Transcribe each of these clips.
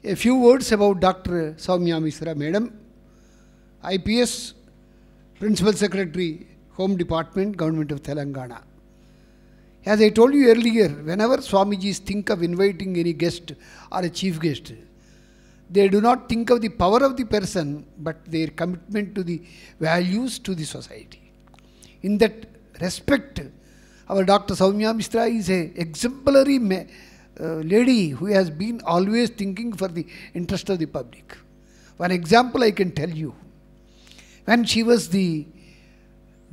A few words about Dr. Soumya Mishra, Madam, IPS, Principal Secretary, Home Department, Government of Telangana. As I told you earlier, whenever Swamijis think of inviting any guest or a chief guest, they do not think of the power of the person, but their commitment to the values to the society. In that respect, our Dr. Soumya Mishra is an exemplary lady who has been always thinking for the interest of the public. One example I can tell you. When she was the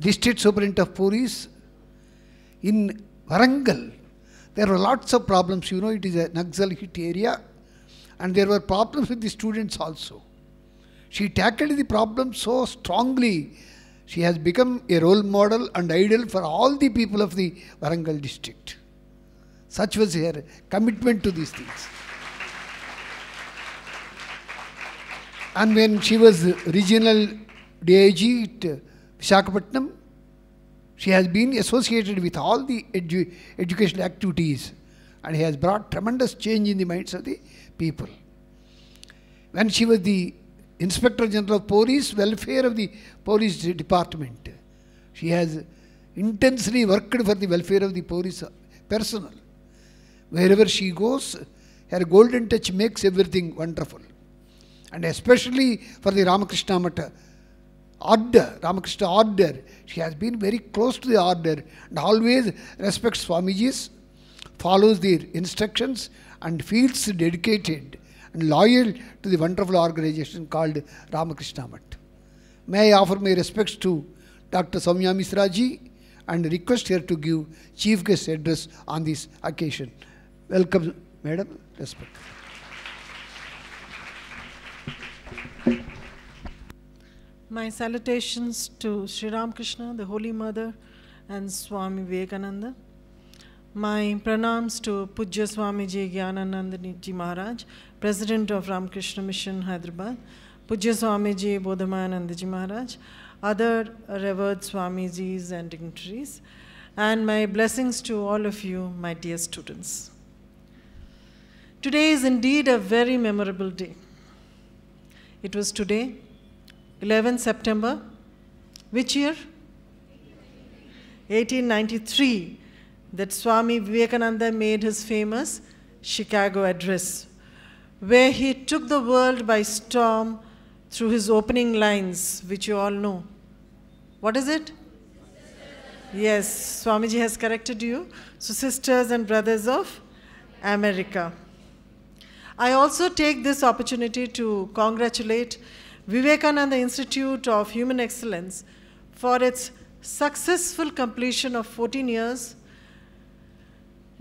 district superintendent of police in Warangal, there were lots of problems. You know, it is a Naxal hit area, and there were problems with the students also. She tackled the problem so strongly. She has become a role model and idol for all the people of the Warangal district. Such was her commitment to these things. And when she was regional DIG at Visakhapatnam, she has been associated with all the educational activities and has brought tremendous change in the minds of the people. When she was the Inspector General of Police, welfare of the police department, she has intensely worked for the welfare of the police personnel. Wherever she goes, her golden touch makes everything wonderful. And especially for the Ramakrishna Mata Ramakrishna order, she has been very close to the order and always respects Swamijis, follows their instructions and feels dedicated and loyal to the wonderful organization called Ramakrishna Mat. May I offer my respects to Dr. Soumya Mishra ji and request her to give chief guest address on this occasion. Welcome, Madam. Respect. My salutations to Sri Ramakrishna, the Holy Mother, and Swami Vivekananda. My pranams to Pujya Swamiji Gyanananda Ji Maharaj, President of Ramakrishna Mission, Hyderabad, Pujya Swamiji Bodhamananda Ji Maharaj, other revered Swamijis and dignitaries, and my blessings to all of you, my dear students. Today is indeed a very memorable day. It was today, 11 September, which year? 1893, that Swami Vivekananda made his famous Chicago address, where he took the world by storm through his opening lines, which you all know. What is it? Yes, Swamiji has corrected you. So, sisters and brothers of America. I also take this opportunity to congratulate Vivekananda Institute of Human Excellence for its successful completion of 14 years,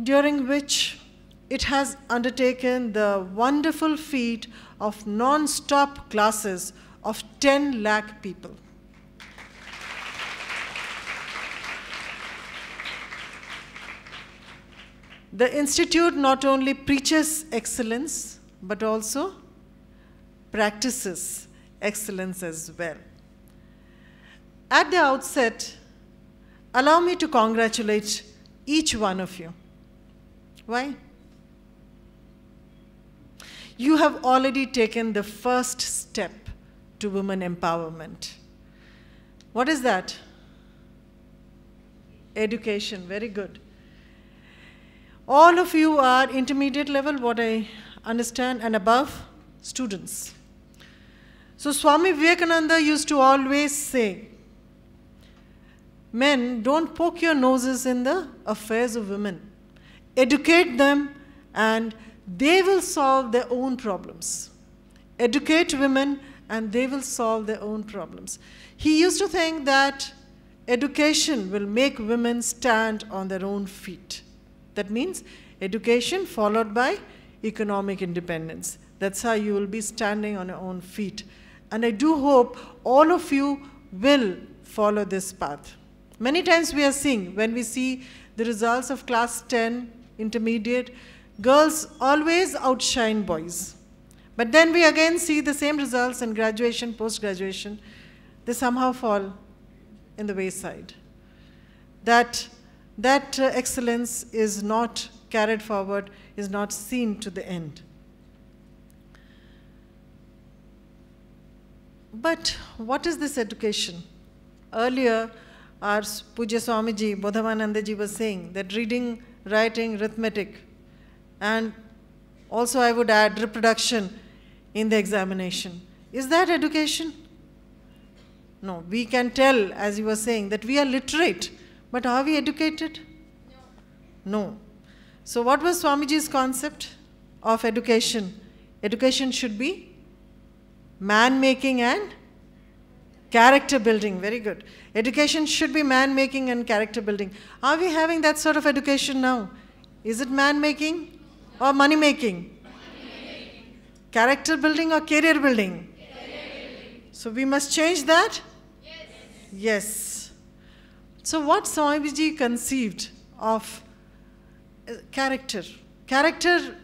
during which it has undertaken the wonderful feat of non-stop classes of 10 lakh people. The institute not only preaches excellence, but also practices excellence as well. At the outset, allow me to congratulate each one of you. Why? You have already taken the first step to women empowerment. What is that? Education, very good. All of you are intermediate level, what I understand, and above students. So Swami Vivekananda used to always say, men, don't poke your noses in the affairs of women. Educate them and they will solve their own problems. Educate women and they will solve their own problems. He used to think that education will make women stand on their own feet. That means education followed by economic independence. That's how you will be standing on your own feet. And I do hope all of you will follow this path. Many times we are seeing, when we see the results of class 10, intermediate, girls always outshine boys. But then we again see the same results in graduation, post-graduation. They somehow fall in the wayside. That excellence is not carried forward, is not seen to the end. But what is this education? Earlier, our Pujya Swamiji, Bodhavanandaji was saying that reading, writing, arithmetic, and also I would add reproduction in the examination. Is that education? No, we can tell, as you were saying, that we are literate, but are we educated? No. So what was Swamiji's concept of education? Education should be man-making and character building. Very good. Education should be man-making and character building. Are we having that sort of education now? Is it man-making or money-making? Character building or career building? So we must change that? Yes. So what Swamiji conceived of character? Character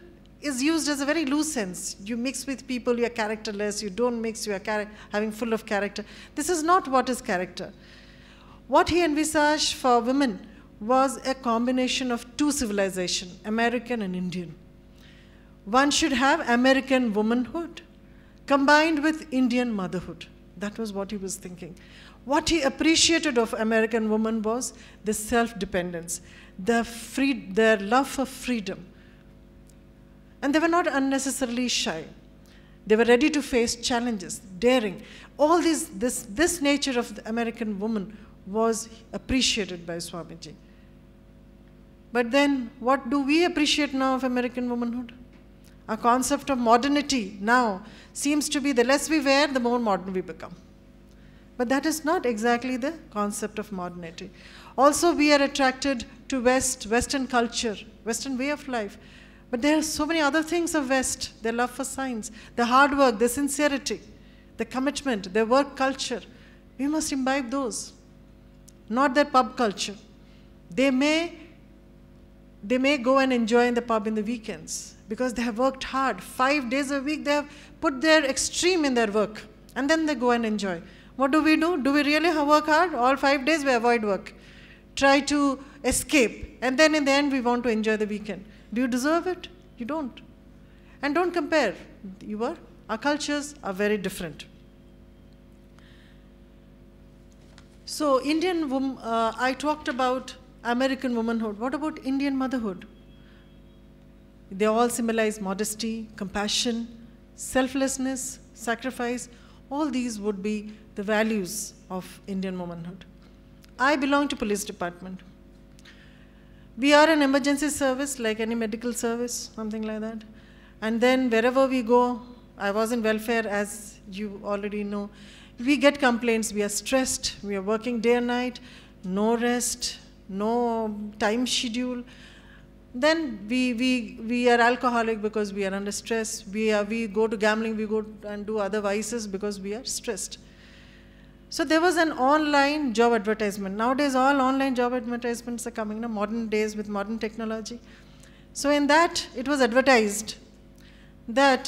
is used as a very loose sense. You mix with people, you are characterless. You don't mix, you are having full of character. This is not what is character. What he envisaged for women was a combination of two civilizations, American and Indian. One should have American womanhood combined with Indian motherhood. That was what he was thinking. What he appreciated of American woman was the self-dependence, their love for freedom. And they were not unnecessarily shy. They were ready to face challenges, daring. All this nature of the American woman was appreciated by Swamiji. But then, what do we appreciate now of American womanhood? Our concept of modernity now seems to be the less we wear, the more modern we become. But that is not exactly the concept of modernity. Also, we are attracted to Western culture, Western way of life. But there are so many other things of West, their love for science, the hard work, the sincerity, the commitment, their work culture. We must imbibe those, not their pub culture. They may go and enjoy in the pub in the weekends because they have worked hard. 5 days a week, they have put their extreme in their work, and then they go and enjoy. What do? Do we really work hard? All 5 days we avoid work, try to escape, and then in the end we want to enjoy the weekend. Do you deserve it? You don't. And don't compare. Our cultures are very different. So I talked about American womanhood. What about Indian motherhood? They all symbolize modesty, compassion, selflessness, sacrifice. All these would be the values of Indian womanhood. I belong to police department. We are an emergency service, like any medical service, something like that. And then wherever we go, I was in welfare, as you already know, we get complaints, we are stressed, we are working day and night, no rest, no time schedule. Then we are alcoholic because we are under stress. We go to gambling, we go and do other vices because we are stressed. So there was an online job advertisement. Nowadays, all online job advertisements are coming in modern days with modern technology. So in that, it was advertised that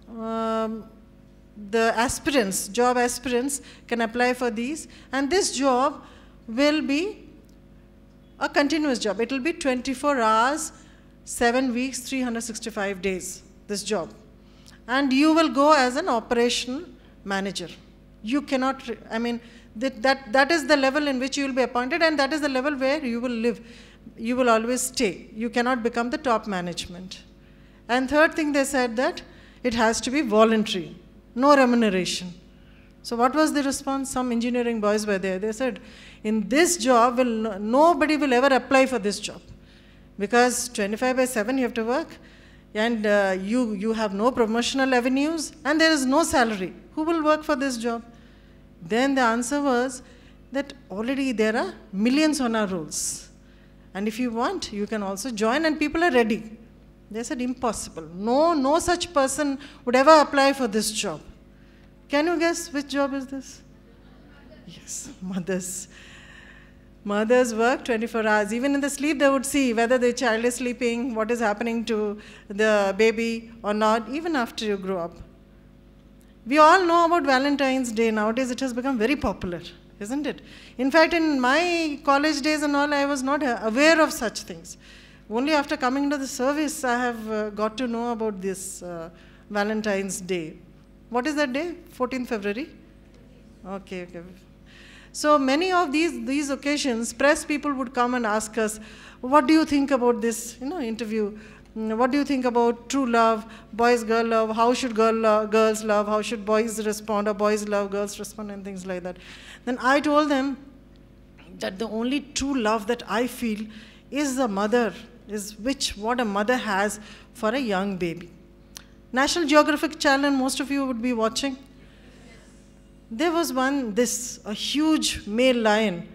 the aspirants, job aspirants, can apply for these. And this job will be a continuous job. It will be 24 hours, 7 weeks, 365 days, this job. And you will go as an operational manager. You cannot, that is the level in which you will be appointed, and that is the level where you will live. You will always stay. You cannot become the top management. And third thing, they said that it has to be voluntary, no remuneration. So what was the response? Some engineering boys were there. They said, in this job, nobody will ever apply for this job. Because 25/7 you have to work, and you have no promotional avenues, and there is no salary. Who will work for this job? Then the answer was that already there are millions on our rolls. And if you want, you can also join, and people are ready. They said, impossible. No such person would ever apply for this job. Can you guess which job is this? Yes, mothers. Mothers work 24 hours. Even in the sleep, they would see whether the child is sleeping, what is happening to the baby or not, even after you grow up. We all know about Valentine's Day. Nowadays, it has become very popular, isn't it? In fact, in my college days and all, I was not aware of such things. Only after coming to the service, I have got to know about this Valentine's Day. What is that day? 14th February? Okay, okay. So many of these occasions, press people would come and ask us, what do you think about this interview? What do you think about true love, boys, girl love? How should girls love? How should boys respond? Or boys love, girls respond, and things like that. Then I told them that the only true love that I feel is the mother, what a mother has for a young baby. National Geographic Channel, most of you would be watching. There was a huge male lion,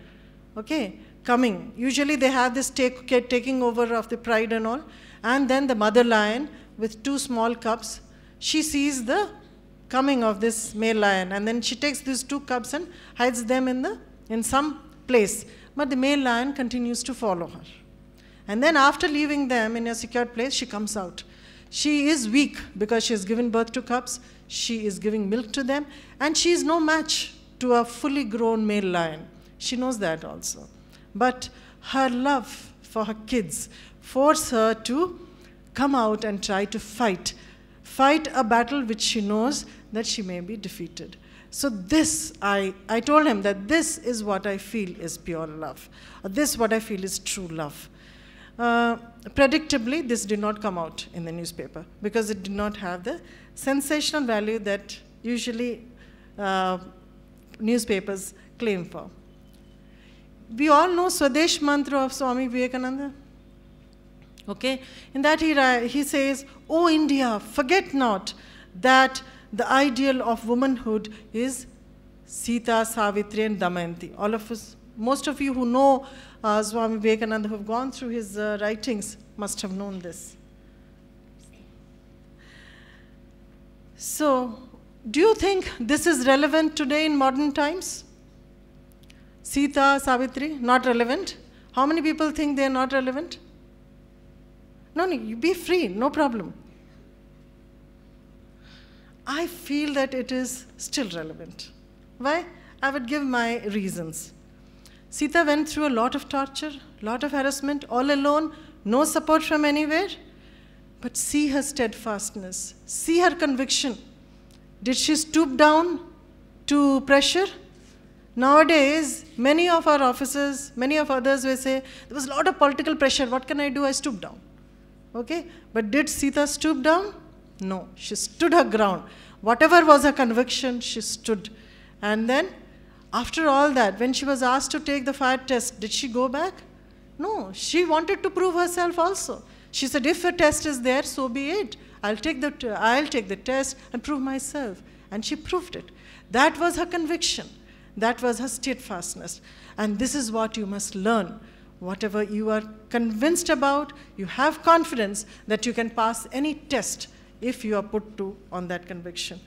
okay, coming. Usually they have this taking over of the pride and all. And then the mother lion with 2 small cubs, she sees the coming of this male lion, and then she takes these 2 cubs and hides them in some place. But the male lion continues to follow her. And then after leaving them in a secured place, she comes out. She is weak because she has given birth to cubs. She is giving milk to them, and she is no match to a fully grown male lion. She knows that also. But her love for her kids force her to come out and try to fight a battle which she knows that she may be defeated. So this, I told him that this is what I feel is pure love. This is what I feel is true love. Predictably, this did not come out in the newspaper because it did not have the sensational value that usually newspapers claim for. We all know Swadesh mantra of Swami Vivekananda. Okay, in that he says, "O India, forget not that the ideal of womanhood is Sita, Savitri, and Damayanti." All of us, most of you who know Swami Vivekananda, who have gone through his writings, must have known this. So, do you think this is relevant today in modern times? Sita, Savitri, not relevant? How many people think they are not relevant? No, you be free, no problem. I feel that it is still relevant. Why? I would give my reasons. Sita went through a lot of torture, lot of harassment, all alone, no support from anywhere. But see her steadfastness, see her conviction. Did she stoop down to pressure? Nowadays, many of our officers, many of others will say, there was a lot of political pressure, what can I do? I stooped down. Okay, but did Sita stoop down? No, she stood her ground. Whatever was her conviction, she stood. And then, after all that, when she was asked to take the fire test, did she go back? No, she wanted to prove herself also. She said, if a test is there, so be it. I'll take the test and prove myself. And she proved it. That was her conviction. That was her steadfastness. And this is what you must learn. Whatever you are convinced about, you have confidence that you can pass any test if you are put on that conviction.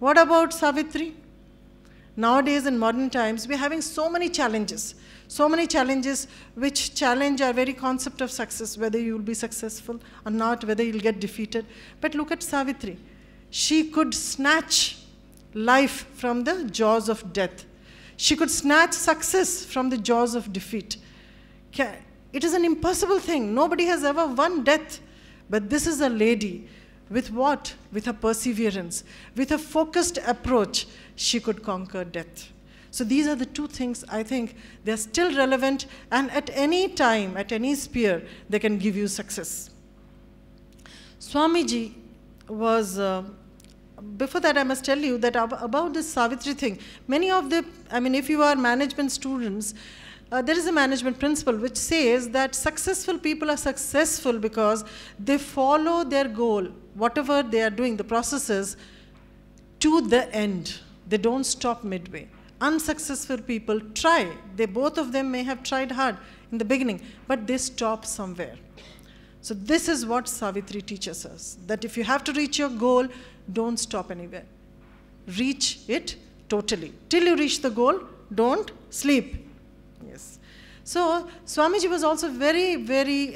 What about Savitri? Nowadays, in modern times, we're having so many challenges which challenge our very concept of success, whether you will be successful or not, whether you'll get defeated. But look at Savitri. She could snatch life from the jaws of death. She could snatch success from the jaws of defeat. It is an impossible thing. Nobody has ever won death. But this is a lady with what? With her perseverance, with a focused approach, she could conquer death. So these are the 2 things I think they're still relevant, and at any time, at any sphere, they can give you success. Swamiji was, before that I must tell you that about this Savitri thing, if you are management students, there is a management principle which says that successful people are successful because they follow their goal, whatever they are doing, the processes, to the end. They don't stop midway. Unsuccessful people try. Both of them may have tried hard in the beginning, but they stop somewhere. So this is what Savitri teaches us, that if you have to reach your goal, don't stop anywhere. Reach it totally. Till you reach the goal, don't sleep. Yes. So Swamiji was also very, very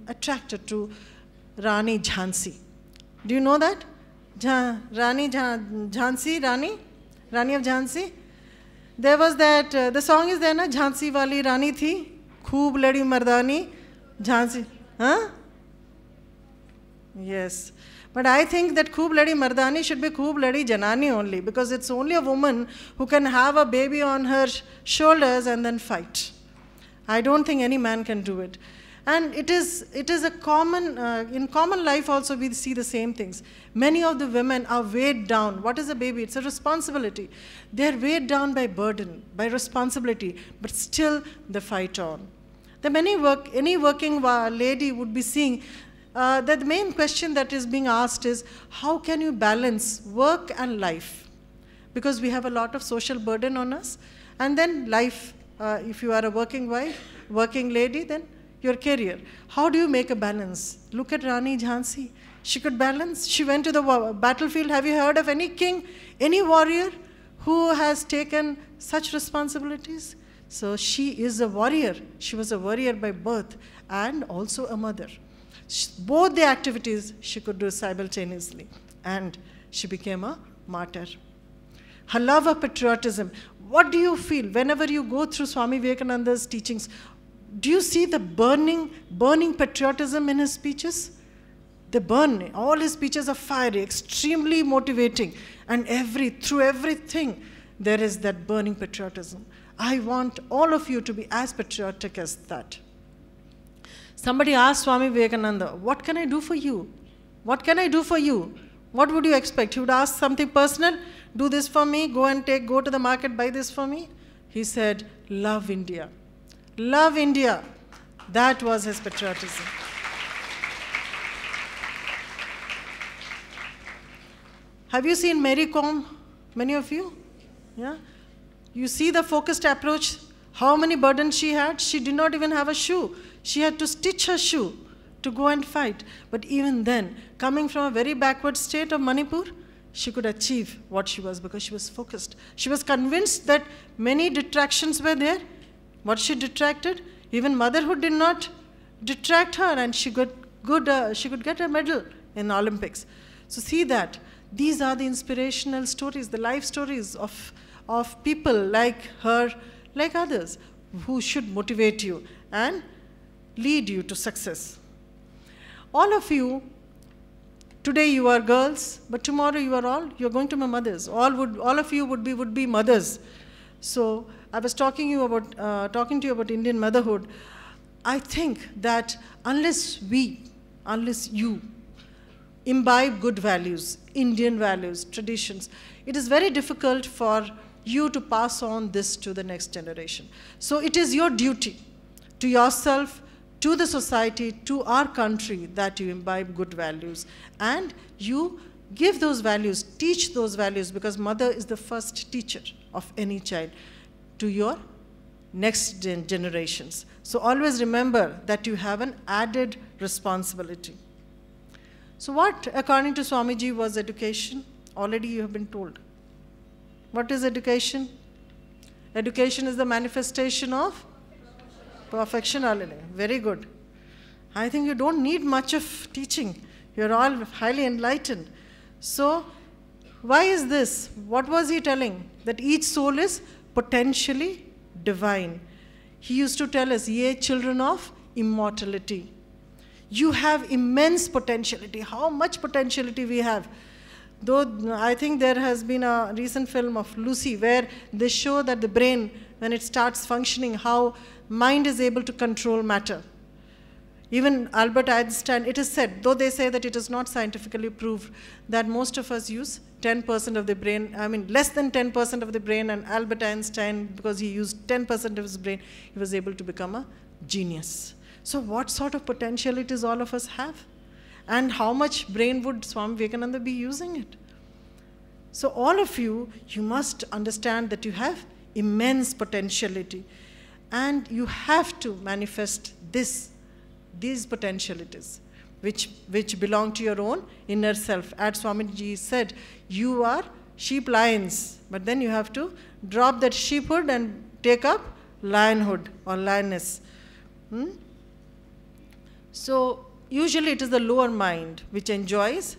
attracted to Rani Jhansi. Do you know that? Rani Jhansi, Rani of Jhansi. There was that, the song is there na, Jhansi wali Rani thi, khoob ladi mardani, Jhansi. Huh? Yes. But I think that Khoob Ladi Mardani should be Khoob Ladi Janani only, because it's only a woman who can have a baby on her shoulders and then fight. I don't think any man can do it. And it is a common, in common life also we see the same things. Many of the women are weighed down. What is a baby? It's a responsibility. They're weighed down by burden, by responsibility, but still they fight on. Any working lady would be seeing that the main question that is being asked is, how can you balance work and life? Because we have a lot of social burden on us. And then life, if you are a working wife, working lady, then your career. How do you make a balance? Look at Rani Jhansi. She could balance. She went to the battlefield. Have you heard of any king, any warrior who has taken such responsibilities? So she is a warrior. She was a warrior by birth and also a mother. Both the activities she could do simultaneously. And she became a martyr. Her love of patriotism. What do you feel whenever you go through Swami Vivekananda's teachings? Do you see the burning patriotism in his speeches? They burn. All his speeches are fiery, extremely motivating. And through everything, there is that burning patriotism. I want all of you to be as patriotic as that. Somebody asked Swami Vivekananda, what can I do for you? What can I do for you? What would you expect? He would ask something personal, do this for me, go to the market, buy this for me. He said, love India. Love India. That was his patriotism. Have you seen Mary Kom? Many of you? Yeah? You see the focused approach, how many burdens she had? She did not even have a shoe. She had to stitch her shoe to go and fight. But even then, coming from a very backward state of Manipur, she could achieve what she was because she was focused. She was convinced that many detractions were there. What she detracted, even motherhood did not detract her, and she could get a medal in the Olympics. So see that. These are the inspirational stories, the life stories of people like her, like others, who should motivate you and lead you to success. All of you, today you are girls, but tomorrow you're going to be mothers. All of you would be mothers. So I was talking to you about Indian motherhood. I think that unless you imbibe good values, Indian values, traditions, it is very difficult for you to pass on this to the next generation. So it is your duty to yourself, to the society, to our country, that you imbibe good values. And you give those values, teach those values, because mother is the first teacher of any child, to your next generations. So always remember that you have an added responsibility. So what, according to Swamiji, was education? Already you have been told. What is education? Education is the manifestation of perfectionality. Very good. I think you don't need much of teaching. You're all highly enlightened. So why is this? What was he telling? That each soul is potentially divine. He used to tell us, ye children of immortality. You have immense potentiality. How much potentiality we have? Though I think there has been a recent film of Lucy where they show that the brain, when it starts functioning, how mind is able to control matter. Even Albert Einstein, it is said, though they say that it is not scientifically proved, that most of us use 10% of the brain, less than 10% of the brain, and Albert Einstein, because he used 10% of his brain, he was able to become a genius. So what sort of potentialities all of us have? And how much brain would Swami Vivekananda be using it? So all of you, you must understand that you have immense potentiality. And you have to manifest these potentialities, which belong to your own inner self. As Swamiji said, you are sheep lions, but then you have to drop that sheephood and take up lionhood or lioness. So usually it is the lower mind which enjoys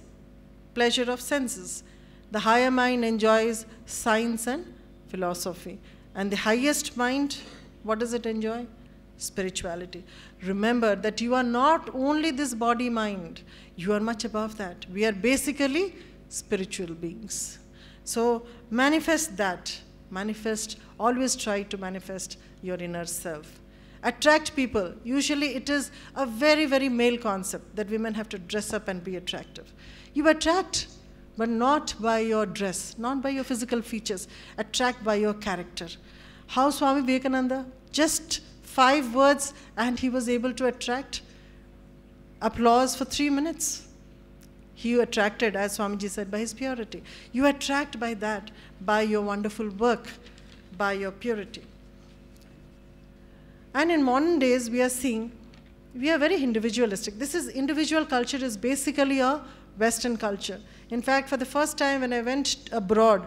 pleasure of senses. The higher mind enjoys science and philosophy. And the highest mind, what does it enjoy? spirituality. Remember that you are not only this body-mind, you are much above that. We are basically spiritual beings. So manifest that. Manifest, always try to manifest your inner self. Attract people. Usually it is a very, very male concept that women have to dress up and be attractive. You attract, but not by your dress, not by your physical features. Attract by your character. How Swami Vivekananda? Just 5 words and he was able to attract applause for 3 minutes. He attracted, as Swamiji said, by his purity. You attract by that, by your wonderful work, by your purity. And in modern days, we are seeing, we are very individualistic. This is, individual culture is basically a Western culture. In fact, for the first time when I went abroad,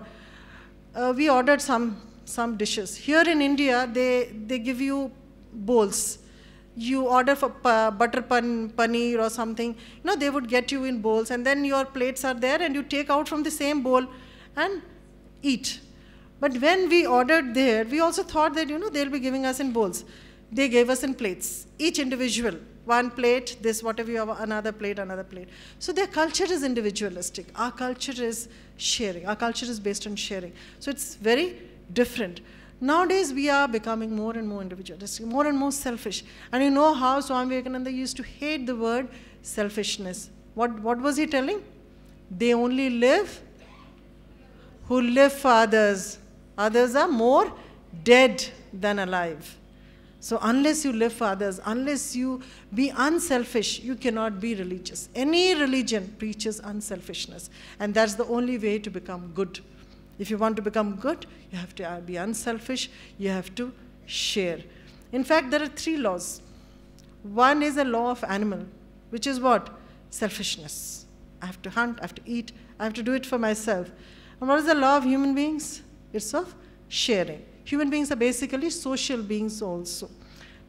we ordered some dishes. Here in India, they give you bowls. You order for butter paneer or something, they would get you in bowls, and then your plates are there and you take out from the same bowl and eat. But when we ordered there, we also thought that, they'll be giving us in bowls. They gave us in plates, each individual. 1 plate, this, whatever you have, another plate, another plate. So their culture is individualistic. Our culture is sharing. Our culture is based on sharing. So it's very different. Nowadays, we are becoming more and more individualistic, more and more selfish. And you know how Swami Vivekananda used to hate the word selfishness. What was he telling? They only live who live for others. Others are more dead than alive. So unless you live for others, unless you be unselfish, you cannot be religious. Any religion preaches unselfishness. And that's the only way to become good. If you want to become good, you have to be unselfish, you have to share. In fact, there are 3 laws. One is a law of animal, which is what? Selfishness. I have to hunt, I have to eat, I have to do it for myself. And what is the law of human beings? It's of sharing. Human beings are basically social beings also.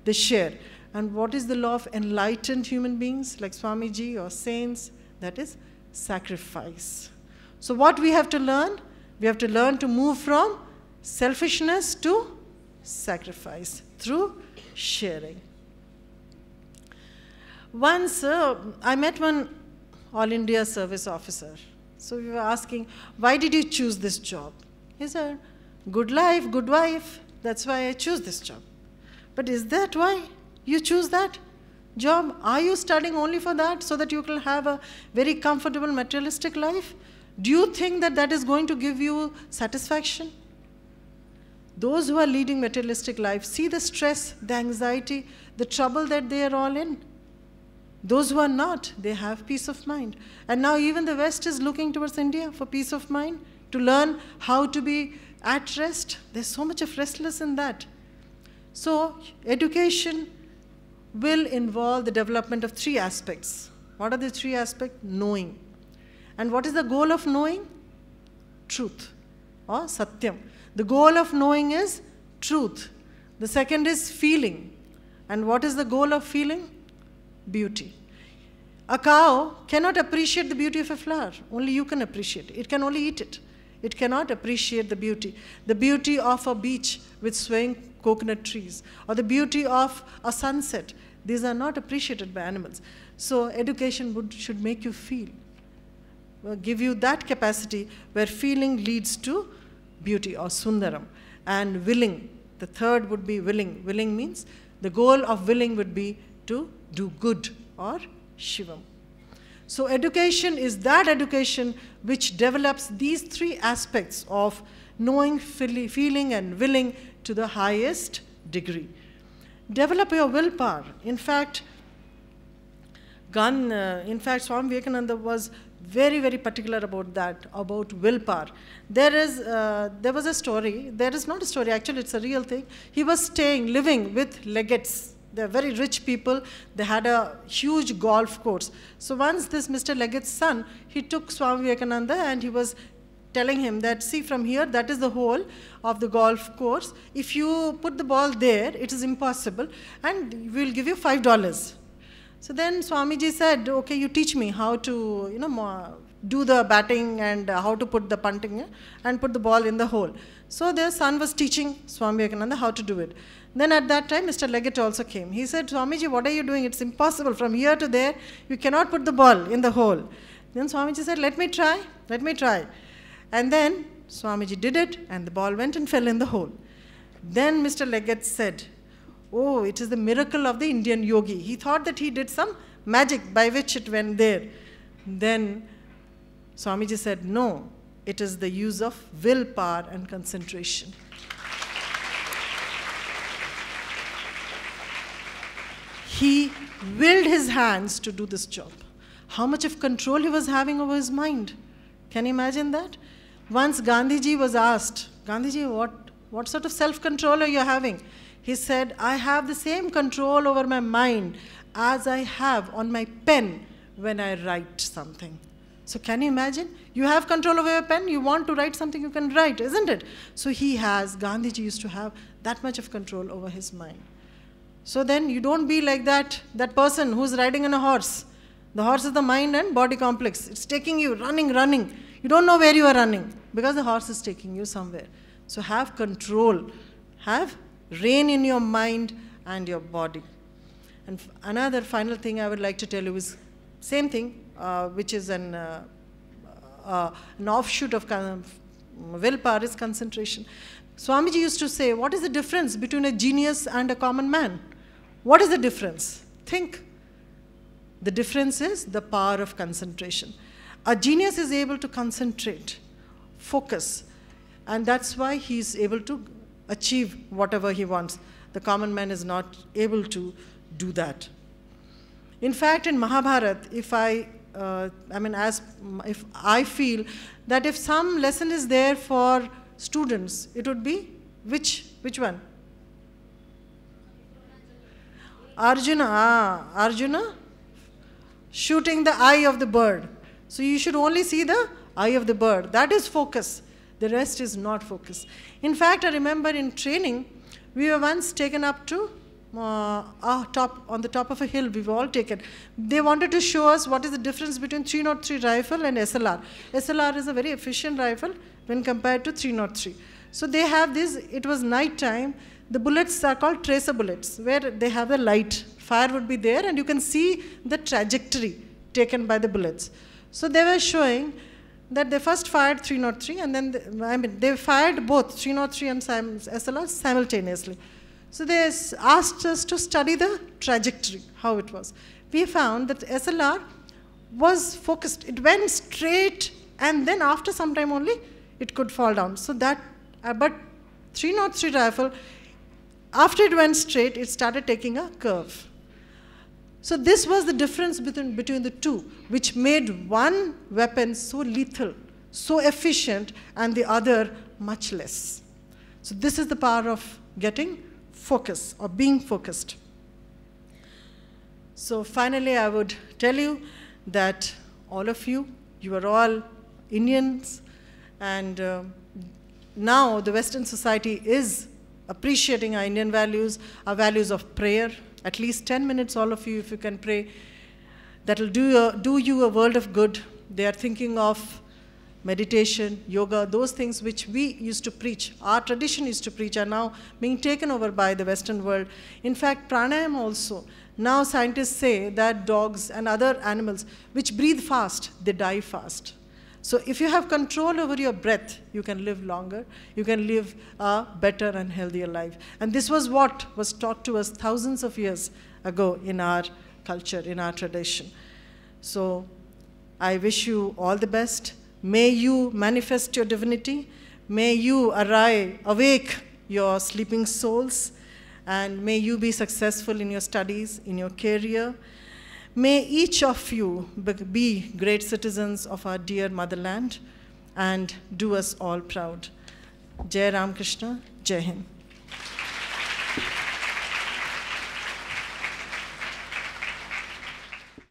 They share. And what is the law of enlightened human beings, like Swamiji or saints? That is sacrifice. So what we have to learn? We have to learn to move from selfishness to sacrifice through sharing. Once I met one All India service officer. So we were asking, why did you choose this job? He said, good life, good wife. That's why I choose this job. But is that why you choose that job? Are you studying only for that so that you can have a very comfortable materialistic life? Do you think that that is going to give you satisfaction? Those who are leading materialistic life see the stress, the anxiety, the trouble that they are all in. Those who are not, they have peace of mind. And now even the West is looking towards India for peace of mind, to learn how to be at rest. There's so much of restlessness in that. So education will involve the development of 3 aspects. What are the 3 aspects? Knowing. And what is the goal of knowing? Truth or satyam. The goal of knowing is truth. The second is feeling. And what is the goal of feeling? Beauty. A cow cannot appreciate the beauty of a flower. Only you can appreciate it. It can only eat it. It cannot appreciate the beauty of a beach with swaying coconut trees, or the beauty of a sunset. These are not appreciated by animals. So education should make you feel. Give you that capacity where feeling leads to beauty or sundaram. And willing, the third would be willing. Willing means the goal of willing would be to do good or shivam. So education is that education which develops these 3 aspects of knowing, feeling and willing to the highest degree. Develop your willpower. In fact, Swami Vivekananda was very, very particular about that, about willpower. There was a story, there is not a story, actually it's a real thing. He was living with legates. They're very rich people. They had a huge golf course. So once this Mr. Legate's son, he took Swami Vivekananda and he was telling him that, see from here, that is the hole of the golf course. If you put the ball there, it is impossible, and we'll give you $5. So then Swamiji said, okay, you teach me how to, do the batting and how to put the punting and put the ball in the hole. So their son was teaching Swami Vivekananda how to do it. Then at that time, Mr. Leggett also came. He said, Swamiji, what are you doing? It's impossible. From here to there, you cannot put the ball in the hole. Then Swamiji said, let me try. And then Swamiji did it, and the ball went and fell in the hole. Then Mr. Leggett said, oh, it is the miracle of the Indian yogi. He thought that he did some magic by which it went there. Then Swamiji said, no, it is the use of willpower and concentration. He willed his hands to do this job. How much of control he was having over his mind. Can you imagine that? Once Gandhiji was asked, Gandhiji, what sort of self-control are you having? He said, I have the same control over my mind as I have on my pen when I write something. So can you imagine? You have control over your pen, you want to write something, you can write, isn't it? So Gandhiji used to have that much of control over his mind. So then you don't be like that person who's riding on a horse. The horse is the mind and body complex. It's taking you, running. You don't know where you are running because the horse is taking you somewhere. So have control. Have rein in your mind and your body. And another final thing I would like to tell you is same thing, which is an offshoot of willpower is concentration. Swamiji used to say, what is the difference between a genius and a common man? What is the difference? Think. The difference is the power of concentration. A genius is able to concentrate, focus, and that's why he's able to achieve whatever he wants. The common man is not able to do that. In fact, in Mahabharata, if I feel that if some lesson is there for students, it would be which one? Arjuna shooting the eye of the bird. So you should only see the eye of the bird. That is focus. The rest is not focus. In fact, I remember in training, we were once taken up to on the top of a hill. We were all taken. They wanted to show us what is the difference between 303 rifle and SLR. SLR is a very efficient rifle when compared to 303. So they have this, it was night time. The bullets are called tracer bullets, where they have a light. Fire would be there, and you can see the trajectory taken by the bullets. So they were showing that they first fired 303, and then they fired both 303 and SLR simultaneously. So they asked us to study the trajectory, how it was. We found that SLR was focused. It went straight, and then after some time only, it could fall down. So that, but 303 rifle, after it went straight, it started taking a curve. So this was the difference between the two, which made one weapon so lethal, so efficient, and the other much less. So this is the power of getting focus, or being focused. So finally, I would tell you that all of you are all Indians, and now the Western society is appreciating our Indian values, our values of prayer. At least 10 minutes, all of you, if you can pray, that will do you a world of good. They are thinking of meditation, yoga, those things which we used to preach, our tradition used to preach, are now being taken over by the Western world. In fact, pranayama also. Now scientists say that dogs and other animals which breathe fast, they die fast. So if you have control over your breath, you can live longer, you can live a better and healthier life. And this was what was taught to us thousands of years ago in our culture, in our tradition. So I wish you all the best. May you manifest your divinity. May you awake your sleeping souls. And may you be successful in your studies, in your career. May each of you be great citizens of our dear motherland and do us all proud. Jai Ram Krishna, Jai Hind.